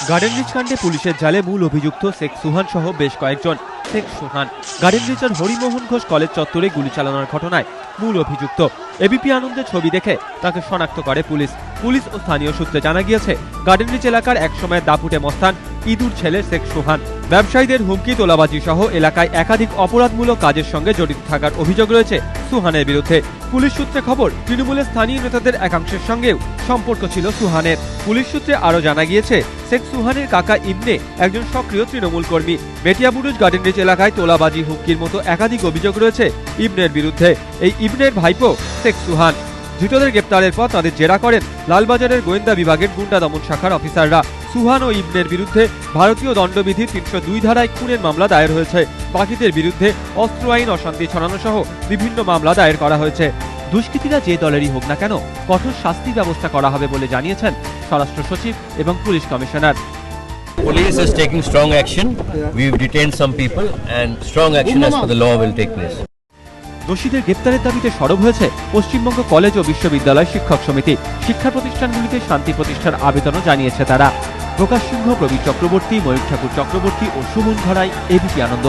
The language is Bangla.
গার্ডেন রিচ কাণ্ডে পুলিশের জালে মূল অভিযুক্ত শেখ সুহান সহ বেশ কয়েকজন। শেখ সুহান গার্ডেন রিচের হরিমোহন ঘোষ কলেজ চত্বরে গুলি চালানোর ঘটনায় মূল অভিযুক্ত। এবিপি আনন্দের ছবি দেখে তাকে শনাক্ত করে পুলিশ ও স্থানীয় সূত্রে জানা গিয়েছে, গার্ডেন রিচ এলাকার একসময় দাপুটে মস্তান ইঁদুর ছেলে শেখ সুহান ব্যবসায়ীদের হুমকি, তোলাবাজি সহ এলাকায় একাধিক অপরাধমূলক কাজের সঙ্গে জড়িত থাকার অভিযোগ রয়েছে সুহানের বিরুদ্ধে। পুলিশ সূত্রে খবর, তৃণমূলের স্থানীয় নেতাদের একাংশের সঙ্গেও সম্পর্ক ছিল সুহানের। পুলিশ সূত্রে আরও জানা গিয়েছে, শেখ সুহানের কাকা ইবনে একজন সক্রিয় তৃণমূল কর্মী। মেটিয়াবুরুজ গার্ডেন রিচ এলাকায় তোলাবাজি, হুমকির মতো একাধিক অভিযোগ রয়েছে ইবনের বিরুদ্ধে। এই ইবনের ভাইপো শেখ সুহান। ধৃতদের গ্রেপ্তারের পর তাদের জেরা করেন লালবাজারের গোয়েন্দা বিভাগের গুন্ডা দমন শাখার অফিসাররা। সুহান ও ইবনের বিরুদ্ধে ভারতীয় দণ্ডবিধির ৩০২ ধারায় খুনের মামলা দায়ের হয়েছে। বাকিদের বিরুদ্ধে অস্ত্র আইন, অশান্তি ছড়ানো সহ বিভিন্ন মামলা দায়ের করা হয়েছে। দুষ্কৃতীরা যে দলেরই হোক না কেন, কঠোর শাস্তির ব্যবস্থা করা হবে বলে জানিয়েছেন স্বরাষ্ট্র সচিব এবং police commissioner. Police is taking strong action. We've detained some people and strong action as per the law will take place. দোষীদের গ্রেপ্তারের দাবিতে সরব হয়েছে পশ্চিমবঙ্গ কলেজ ও বিশ্ববিদ্যালয় শিক্ষক সমিতি। শিক্ষা প্রতিষ্ঠানগুলিতে শান্তি প্রতিষ্ঠার আবেদনও জানিয়েছে তারা। প্রকাশ সিংহ, প্রবীর চক্রবর্তী, ময়ূর ঠাকুর চক্রবর্তী ও সুমন ঘরাই, এবিপি আনন্দ।